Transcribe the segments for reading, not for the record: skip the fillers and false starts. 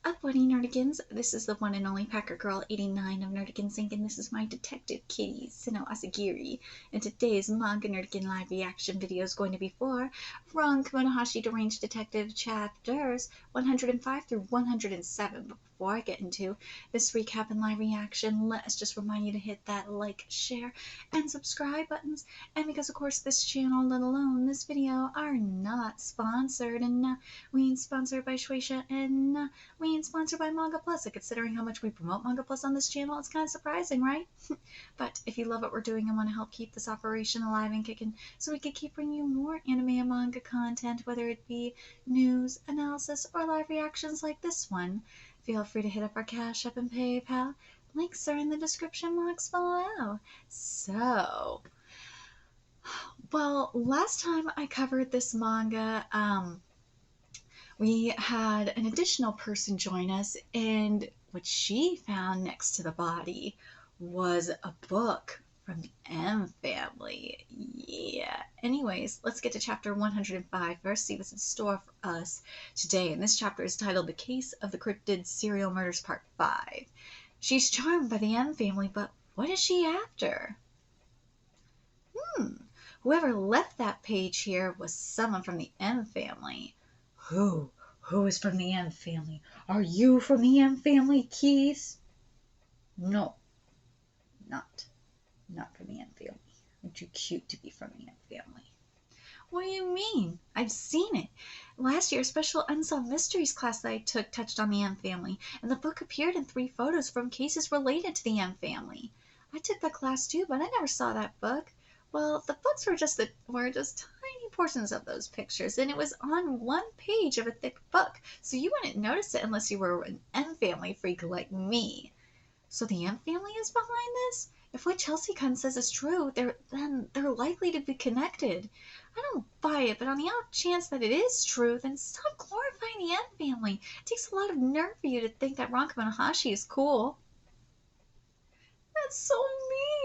up, Buddy Nerdigans? This is the one and only Packer Girl 89 of Nerdigans Inc. and this is my detective kitty, Sino Asagiri. And today's Manga Nerdigan live reaction video is going to be for Kamonohashi Deranged Detective chapters 105 through 107. But before I get into this recap and live reaction, let's just remind you to hit that like, share, and subscribe buttons. And because, of course, this channel, let alone this video, are not sponsored, and we ain't sponsored by Shueisha, and we ain't sponsored by Manga Plus. And considering how much we promote Manga Plus on this channel, it's kind of surprising, right? But if you love what we're doing and want to help keep this operation alive and kicking so we can keep bringing you more anime and manga content, whether it be news, analysis, or live reactions like this one, feel free to hit up our Cash App and PayPal. Links are in the description box below. So, well, last time I covered this manga, we had an additional person join us, and what she found next to the body was a book from the M family. Yeah. Anyways, let's get to chapter 105 first, see what's in store for us today. And this chapter is titled The Case of the Cryptid Serial Murders Part 5. She's charmed by the M family, but what is she after? Whoever left that page here was someone from the M family. Who? Who is from the M family? Are you from the M family, Keys? No. Not from the M family. I'm too cute to be from the M family. What do you mean? I've seen it. Last year's special Unsolved Mysteries class that I took touched on the M family, and the book appeared in 3 photos from cases related to the M family. I took that class too, but I never saw that book. Well, the books were just tiny portions of those pictures, and it was on 1 page of a thick book, so you wouldn't notice it unless you were an M family freak like me. So the M family is behind this? If what Chelsea-kun says is true, then they're likely to be connected. I don't buy it, but on the off chance that it is true, then stop glorifying the M family. It takes a lot of nerve for you to think that Kamonohashi is cool. That's so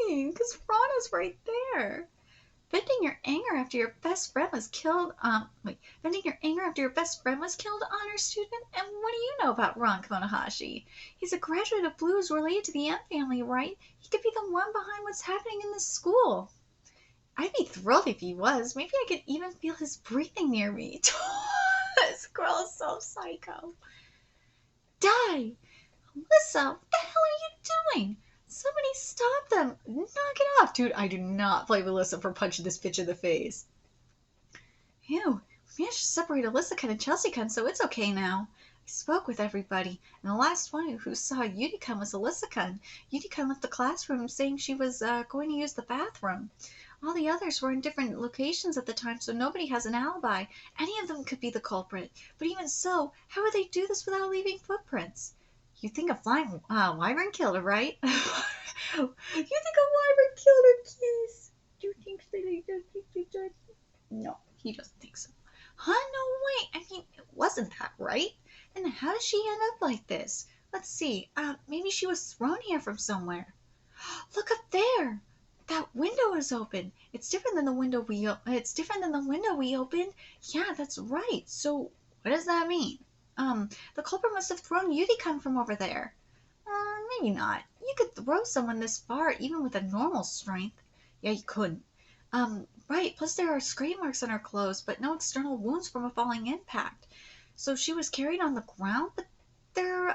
mean, because Rana's right there. Venting your anger after your best friend was killed, venting your anger after your best friend was killed, honor student? And what do you know about Kamonohashi? He's a graduate of blues related to the M family, right? He could be the one behind what's happening in this school. I'd be thrilled if he was. Maybe I could even feel his breathing near me. This girl is so psycho. Die! Alyssa, what the hell are you doing? Somebody stop them! Knock it off! Dude, I do not blame Alyssa for punching this bitch in the face. Ew, we managed to separate Alyssa-kun and Chelsea-kun, so it's okay now. I spoke with everybody, and the last one who saw Yuri-kun was Alyssa-kun. Yuri-kun left the classroom saying she was going to use the bathroom. All the others were in different locations at the time, so nobody has an alibi. Any of them could be the culprit. But even so, how would they do this without leaving footprints? You think a flying wyvern killed her, right? You think a wyvern killed her, Keys? Do you think so? No, he doesn't think so. Huh? No way. I mean, it wasn't that, right? And how did she end up like this? Let's see. Maybe she was thrown here from somewhere. Look up there. That window is open. It's different than the window we opened. Yeah, that's right. So, what does that mean? The culprit must have thrown Yuri-kun from over there. Maybe not. You could throw someone this far even with a normal strength. Yeah, you couldn't. Right, plus there are scrape marks on her clothes, but no external wounds from a falling impact. So she was carried on the ground, but there,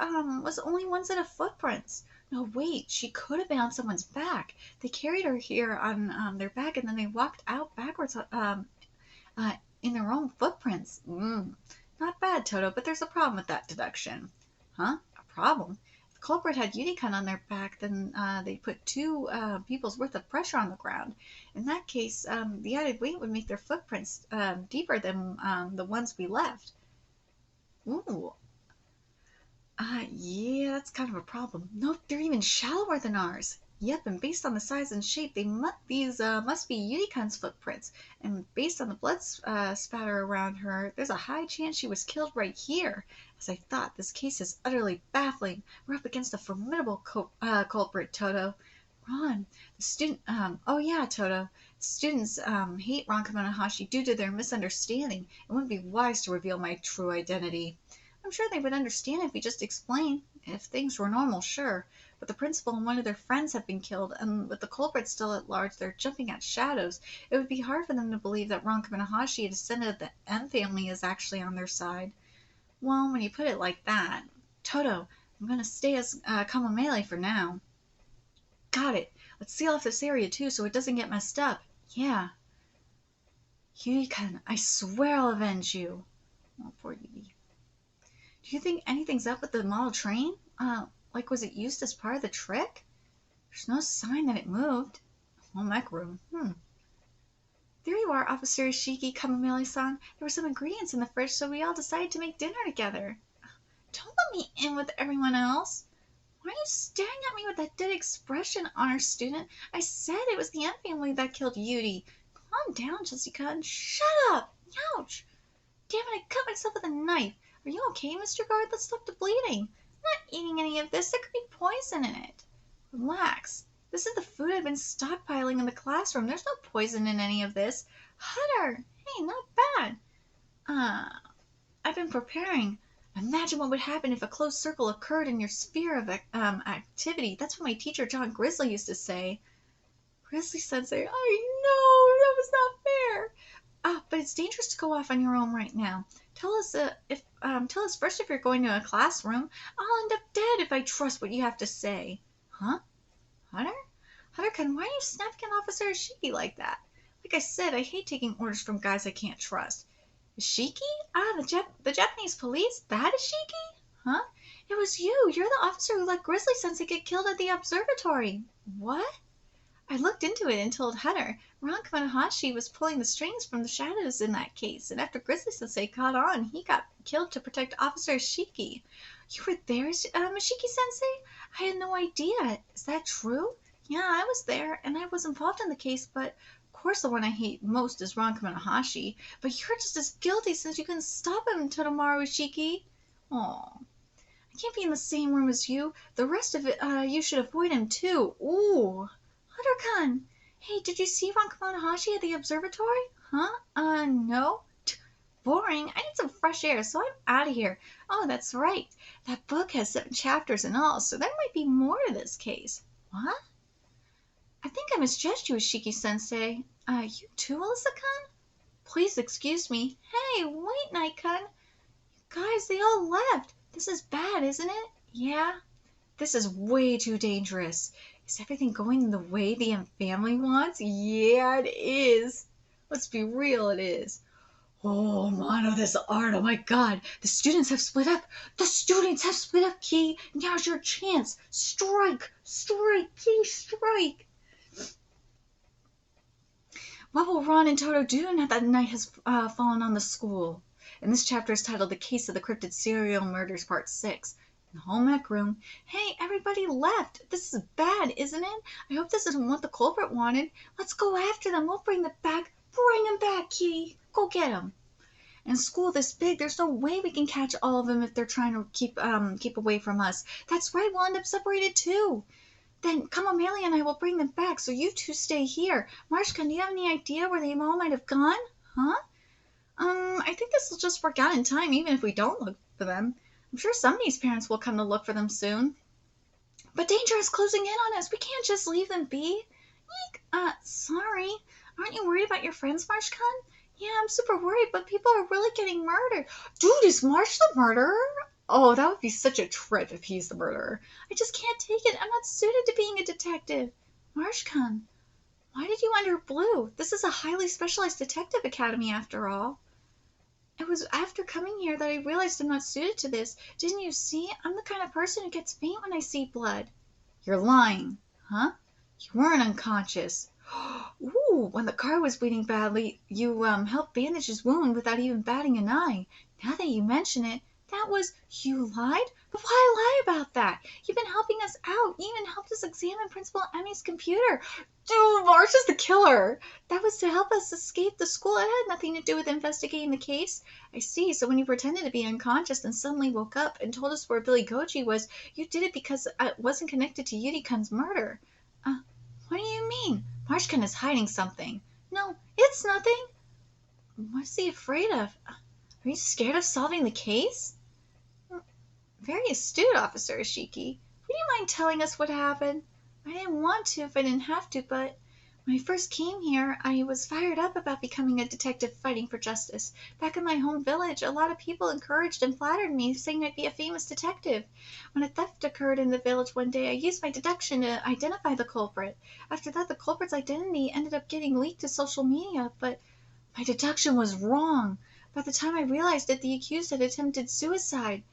was only 1 set of footprints. No, wait, she could have been on someone's back. They carried her here on, their back, and then they walked out backwards, in their own footprints. Not bad, Toto, but there's a problem with that deduction. Huh? A problem? If the culprit had Yuri-kun on their back, then they put 2 people's worth of pressure on the ground. In that case, the added weight would make their footprints deeper than the ones we left. Ooh. Yeah, that's kind of a problem. Nope, they're even shallower than ours. Yep, and based on the size and shape, these must be Yuri-kun's footprints. And based on the blood spatter around her, there's a high chance she was killed right here. As I thought, this case is utterly baffling. We're up against a formidable culprit, Toto. Ron, the student, oh yeah, Toto. Students hate Kamonohashi due to their misunderstanding. It wouldn't be wise to reveal my true identity. I'm sure they would understand if we just explained. If things were normal, sure. But the principal and one of their friends have been killed, and with the culprit still at large, they're jumping at shadows. It would be hard for them to believe that Ron Kamonohashi, a descendant of the M family, is actually on their side. Well, when you put it like that... Toto, I'm going to stay as Kamomele for now. Got it. Let's seal off this area, too, so it doesn't get messed up. Yeah. Yuri-kun, I swear I'll avenge you. Oh, poor Yuri. Do you think anything's up with the model train? Like, was it used as part of the trick? There's no sign that it moved. Home ec room. There you are, Officer Ishiki Kamomele-san. There were some ingredients in the fridge, so we all decided to make dinner together. Don't let me in with everyone else. Why are you staring at me with that dead expression, honor student? I said it was the Ant family that killed Yuri. Calm down, Jessica, and shut up. Ouch. Damn it, I cut myself with a knife. Are you okay, Mr. Guard? Let's stop the bleeding. I'm not eating any of this. There could be poison in it. Relax. This is the food I've been stockpiling in the classroom. There's no poison in any of this. Hunter! Hey, not bad. I've been preparing. Imagine what would happen if a closed circle occurred in your sphere of activity. That's what my teacher, John Grizzly, used to say. Grizzly-sensei, I know, that was not fair. But it's dangerous to go off on your own right now. Tell us first if you're going to a classroom. I'll end up dead if I trust what you have to say. Huh? Hunter? Hunter-kun, why are you snapping at Officer Ishiki like that? Like I said, I hate taking orders from guys I can't trust. Ishiki? The Japanese police? That Ishiki? Huh? It was you. You're the officer who let Grizzly-sensei get killed at the observatory. What? I looked into it and told Hunter. Ron Kamonohashi was pulling the strings from the shadows in that case, and after Grizzly-sensei caught on, he got killed to protect Officer Ishiki. You were there, Ishiki-sensei? I had no idea. Is that true? Yeah, I was there, and I was involved in the case, but of course the one I hate most is Ron Kamonohashi. But you're just as guilty since you couldn't stop him, Totamaru Ishiki. Aw. I can't be in the same room as you. The rest of it, you should avoid him too. Ooh. Hunter-kun! Hey, did you see Ron Kamonohashi at the observatory? Huh? No. Boring. I need some fresh air, so I'm out of here. Oh, that's right. That book has 7 chapters in all, so there might be more to this case. What? I think I misjudged you, Ishiki-sensei. You too, Alyssa-kun? Please excuse me. Hey, wait, Night-kun. You guys, they all left. This is bad, isn't it? Yeah. This is way too dangerous. Is everything going the way the M family wants? Yeah, it is. Let's be real, it is. Oh, Mono, this art. Oh, my God. The students have split up. The students have split up, Key. Now's your chance. Strike. Strike, Key, strike. What will Ron and Toto do now that night has fallen on the school? And this chapter is titled The Case of the Cryptid Serial Murders, Part 6. In the home ec room. Hey, everybody left. This is bad, isn't it? I hope this isn't what the culprit wanted. Let's go after them. We'll bring them back. Bring them back, Key. Go get them. In school this big, there's no way we can catch all of them if they're trying to keep away from us. That's right, we'll end up separated too. Then Kamomele and I will bring them back, so you two stay here. Marshka, do you have any idea where they all might have gone? Huh? I think this will just work out in time, even if we don't look for them. I'm sure somebody's parents will come to look for them soon. But danger is closing in on us. We can't just leave them be. Eek. Sorry. Aren't you worried about your friends, Marshkun? Yeah, I'm super worried, but people are really getting murdered. Dude, is Marsh the murderer? Oh, that would be such a trip if he's the murderer. I just can't take it. I'm not suited to being a detective. Marshkun, why did you enter Blue? This is a highly specialized detective academy, after all. It was after coming here that I realized I'm not suited to this. Didn't you see? I'm the kind of person who gets faint when I see blood. You're lying. Huh? You weren't unconscious. Ooh, when the car was bleeding badly, you helped bandage his wound without even batting an eye. Now that you mention it, that was... You lied? But why lie about that? You've been helping us out. You even helped us examine Principal Emmy's computer. Dude, Marsh is the killer. That was to help us escape the school. It had nothing to do with investigating the case. I see. So when you pretended to be unconscious and suddenly woke up and told us where Billy Goji was, you did it because it wasn't connected to Yuri-kun's murder. What do you mean? Marshkun is hiding something. No, it's nothing. What's he afraid of? Are you scared of solving the case? Very astute, Officer Ishiki. Would you mind telling us what happened? I didn't want to if I didn't have to, but when I first came here, I was fired up about becoming a detective fighting for justice. Back in my home village, a lot of people encouraged and flattered me, saying I'd be a famous detective. When a theft occurred in the village one day, I used my deduction to identify the culprit. After that, the culprit's identity ended up getting leaked to social media, but my deduction was wrong. By the time I realized it, the accused had attempted suicide.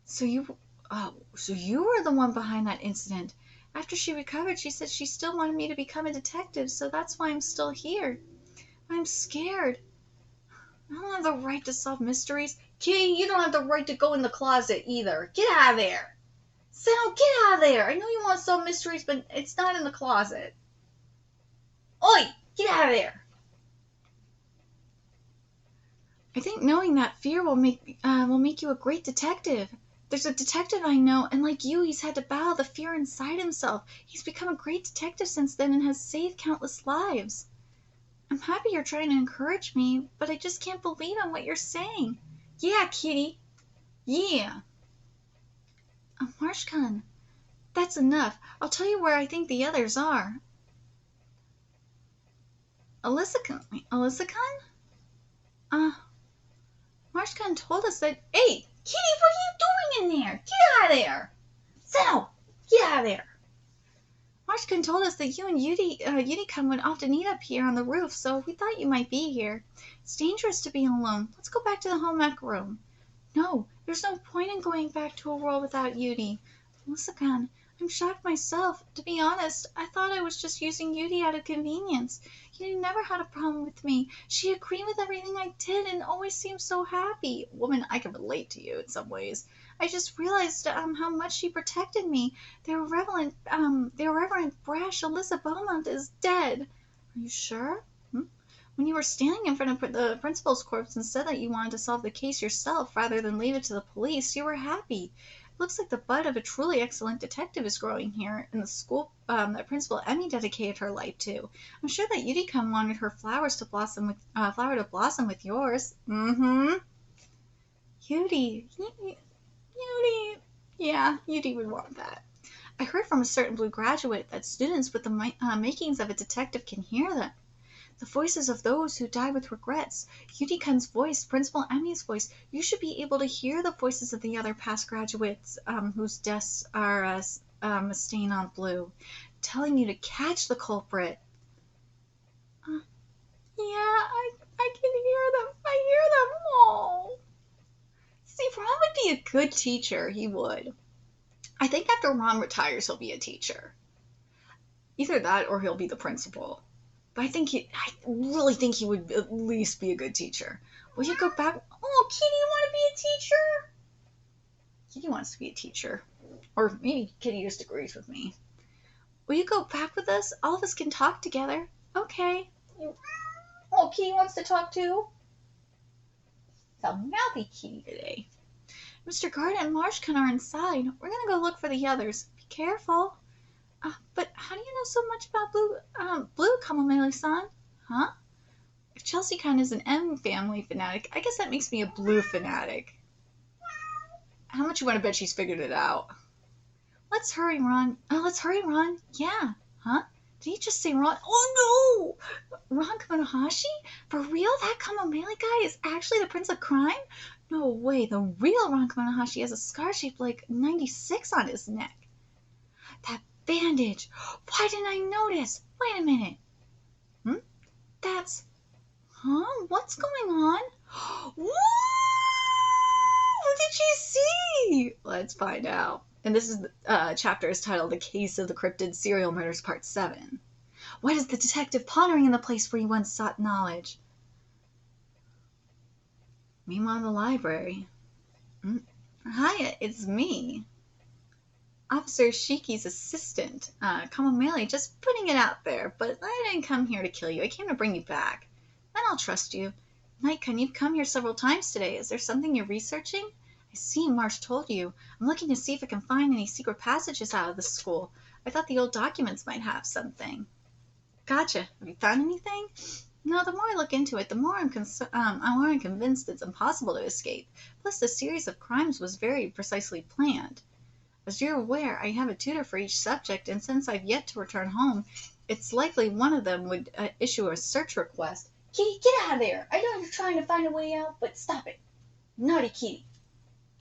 So you were the one behind that incident. After she recovered, she said she still wanted me to become a detective, so that's why I'm still here. I'm scared. I don't have the right to solve mysteries. Kitty, you don't have the right to go in the closet either. Get out of there. Sal, get out of there. I know you want to solve mysteries, but it's not in the closet. Oi, get out of there. I think knowing that fear will make you a great detective. There's a detective I know, and like you, he's had to battle the fear inside himself. He's become a great detective since then and has saved countless lives. I'm happy you're trying to encourage me, but I just can't believe in what you're saying. Yeah, Kitty. Yeah. Marshkan, that's enough. I'll tell you where I think the others are. Alyssa-kun? Marshkan told us that... Hey, Kitty, what are you doing in there? Get out of there. Sal, get out of there. Marshkan told us that you and Yudi-kun would often eat up here on the roof, so we thought you might be here. It's dangerous to be alone. Let's go back to the home ec room. No, there's no point in going back to a world without Yudi. Alyssa-kun, I'm shocked myself. To be honest, I thought I was just using Yudi out of convenience. Yudi never had a problem with me. She agreed with everything I did and always seemed so happy. Woman, I can relate to you in some ways. I just realized how much she protected me. The irreverent, brash Alyssa Beaumont is dead. Are you sure? When you were standing in front of the principal's corpse and said that you wanted to solve the case yourself rather than leave it to the police, you were happy. It looks like the bud of a truly excellent detective is growing here in the school that Principal Emmy dedicated her life to. I'm sure that Yudi-kun wanted her flower to blossom with yours. Yudi. Yeah, Yudi would want that. I heard from a certain blue graduate that students with the makings of a detective can hear them. The voices of those who die with regrets. Yudi-kun's voice, Principal Emmy's voice. You should be able to hear the voices of the other past graduates whose deaths are a stain on blue, telling you to catch the culprit. Yeah, I can hear them. I hear them all. See, Ron would be a good teacher. He would. I think after Ron retires, he'll be a teacher. Either that or he'll be the principal. But I really think he would at least be a good teacher. Will you go back? Oh, Kitty, you want to be a teacher? Kitty wants to be a teacher. Or maybe Kitty just agrees with me. Will you go back with us? All of us can talk together. Okay. Oh, Kitty wants to talk too? It's a mouthy Kitty today. Mr. Garden and Marshkan are inside. We're going to go look for the others. Be careful. But how do you know so much about Blue, Kamomele-san? Huh? If Chelsea-kun is an M family fanatic, I guess that makes me a Blue fanatic. How much you want to bet she's figured it out? Let's hurry, Ron. Yeah. Huh? Did he just say Ron? Oh, no! Ron Kamonohashi? For real? That Kamomele guy is actually the Prince of Crime? No way. The real Ron Kamonohashi has a scar shaped like 96 on his neck. That bandage. Why didn't I notice? Wait a minute. What's going on? Woo! What did she see? Let's find out. And this is chapter is titled The Case of the Cryptid Serial Murders Part 7. What is the detective pondering in the place where he once sought knowledge? Meanwhile in the library. Hi, it's me. Officer Shiki's assistant, Kamomele, just putting it out there, but I didn't come here to kill you. I came to bring you back. Then I'll trust you. Night-kun, you've come here several times today. Is there something you're researching? I see Marsh told you. I'm looking to see if I can find any secret passages out of the school. I thought the old documents might have something. Gotcha. Have you found anything? No, the more I look into it, the more I'm convinced it's impossible to escape. Plus, the series of crimes was very precisely planned. As you're aware, I have a tutor for each subject, and since I've yet to return home, it's likely one of them would issue a search request. Kitty, get out of there! I know you're trying to find a way out, but stop it. Naughty kitty.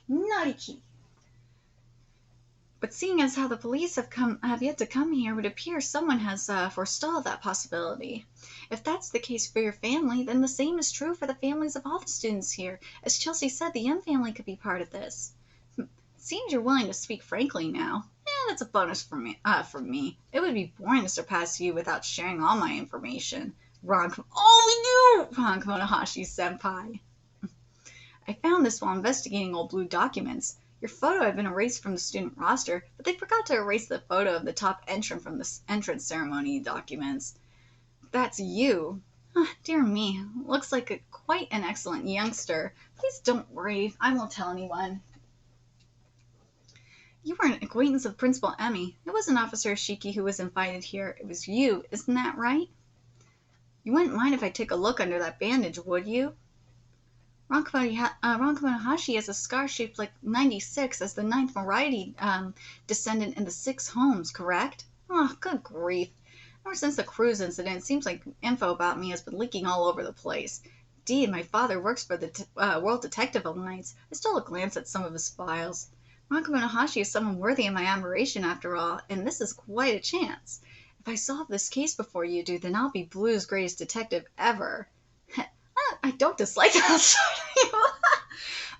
Naughty kitty. But seeing as how the police have yet to come here, it would appear someone has forestalled that possibility. If that's the case for your family, then the same is true for the families of all the students here. As Chelsea said, the M family could be part of this. Seems you're willing to speak frankly now. That's a bonus for me. It would be boring to surpass you without sharing all my information. Ron Kamonohashi-senpai. I found this while investigating old blue documents. Your photo had been erased from the student roster, but they forgot to erase the photo of the top entrant from the entrance ceremony documents. That's you. Dear me, looks like quite an excellent youngster. Please don't worry, I won't tell anyone. You were an acquaintance of Principal Emmy. It wasn't Officer Ishiki who was invited here. It was you, isn't that right? You wouldn't mind if I took a look under that bandage, would you? Ron Kamonohashi has a scar shaped like 96 as the ninth variety descendant in the 6 homes, correct? Oh, good grief. Ever since the cruise incident, it seems like info about me has been leaking all over the place. Indeed, my father works for the World Detective Alliance. I stole a glance at some of his files. Ron Kamonohashi is someone worthy of my admiration, after all, and this is quite a chance. If I solve this case before you do, then I'll be Blue's greatest detective ever. I don't dislike that side of you.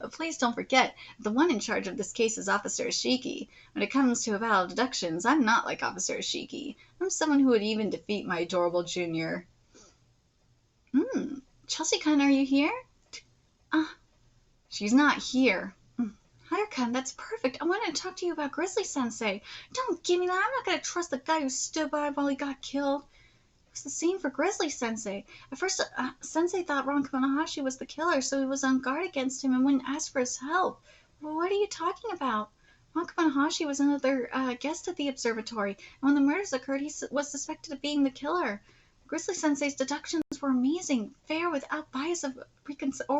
But please don't forget, the one in charge of this case is Officer Ishiki. When it comes to avowed deductions, I'm not like Officer Ishiki. I'm someone who would even defeat my adorable junior. Chelsea-kun, are you here? She's not here. Haruka, that's perfect. I wanted to talk to you about Grizzly-sensei. Don't give me that. I'm not going to trust the guy who stood by while he got killed. It was the same for Grizzly-sensei. At first, Sensei thought Ron Kamonohashi was the killer, so he was on guard against him and wouldn't ask for his help. Well, what are you talking about? Ron Kamonohashi was another guest at the observatory, and when the murders occurred, he was suspected of being the killer. Grizzly-sensei's deductions were amazing, fair, without bias or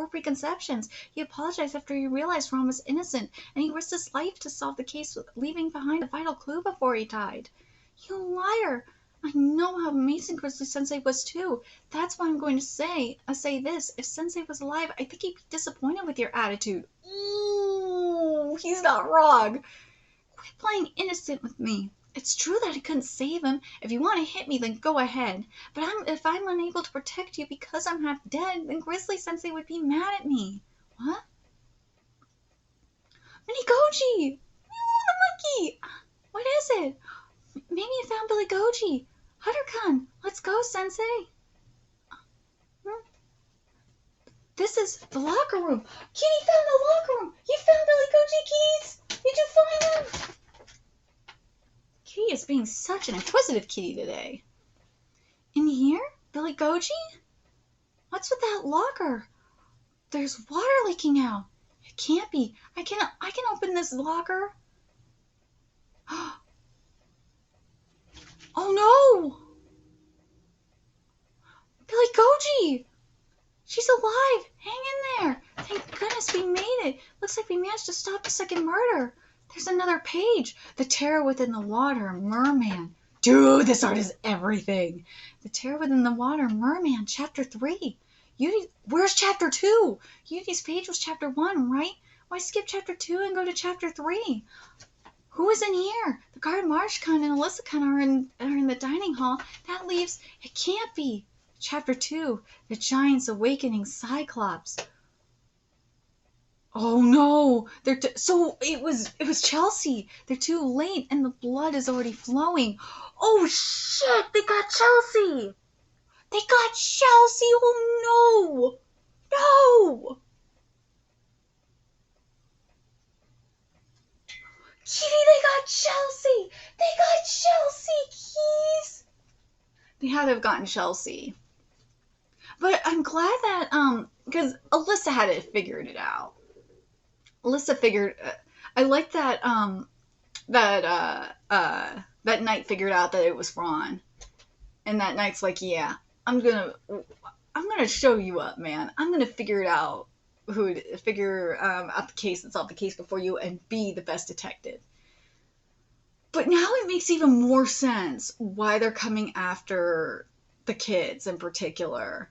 preconceptions. He apologized after he realized Ron was innocent, and he risked his life to solve the case, leaving behind a vital clue before he died. You liar! I know how amazing Grizzly-sensei was too. That's why I'm going to say this. If Sensei was alive, I think he'd be disappointed with your attitude. Ooh, he's not wrong. Quit playing innocent with me. It's true that I couldn't save him. If you want to hit me, then go ahead. But if I'm unable to protect you because I'm half dead, then Grizzly-sensei would be mad at me. What? Minigoji! Oh, the monkey! What is it? Maybe you found Billy Goji. Haruka, let's go, Sensei. This is the locker room. Kitty found the locker room. You found Billy Goji, Kitties. Did you find him? Kitty is being such an inquisitive kitty today. In here? Billy Goji? What's with that locker? There's water leaking out. It can't be. I can open this locker. Oh no! Billy Goji! She's alive! Hang in there! Thank goodness we made it! Looks like we managed to stop the second murder. There's another page. The Terror Within the Water, Merman. Dude, this art is everything. The Terror Within the Water, Merman, Chapter 3. Where's Chapter 2? Yudi's page was Chapter 1, right? Why skip Chapter 2 and go to Chapter 3? Who is in here? The guard Marsh-kun and Alyssa-kun are in the dining hall. That leaves... It can't be. Chapter 2. The Giant's Awakening Cyclops. Oh no! So it was Chelsea. They're too late and the blood is already flowing. Oh shit! They got Chelsea! They got Chelsea! Oh no! No! Kitty, they got Chelsea! They got Chelsea, keys! They had to have gotten Chelsea. But I'm glad that, because Alyssa had it figured it out. Alyssa figured, I like that, that Knight figured out that it was Ron. And that Knight's like, yeah, I'm gonna show you up, man. I'm gonna figure it out. Figure out the case and solve the case before you, and be the best detective. But now it makes even more sense why they're coming after the kids in particular,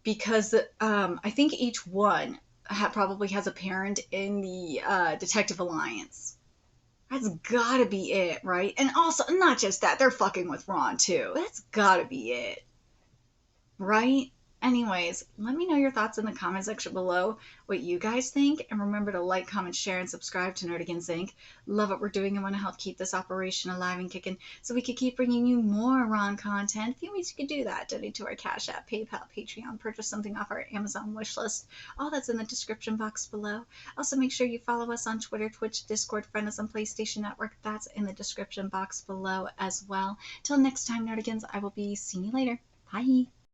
because I think each one probably has a parent in the Detective Alliance. That's gotta be it, right? And also, not just that, they're fucking with Ron too. That's gotta be it, right? Anyways, let me know your thoughts in the comment section below, what you guys think, and remember to like, comment, share, and subscribe to Nerdigans Inc. Love what we're doing and want to help keep this operation alive and kicking so we can keep bringing you more Ron content. A few ways you could do that: donate to our Cash App, PayPal, Patreon, purchase something off our Amazon wishlist. All that's in the description box below. Also, make sure you follow us on Twitter, Twitch, Discord, friend us on PlayStation Network. That's in the description box below as well. Till next time, Nerdigans, I will be seeing you later. Bye!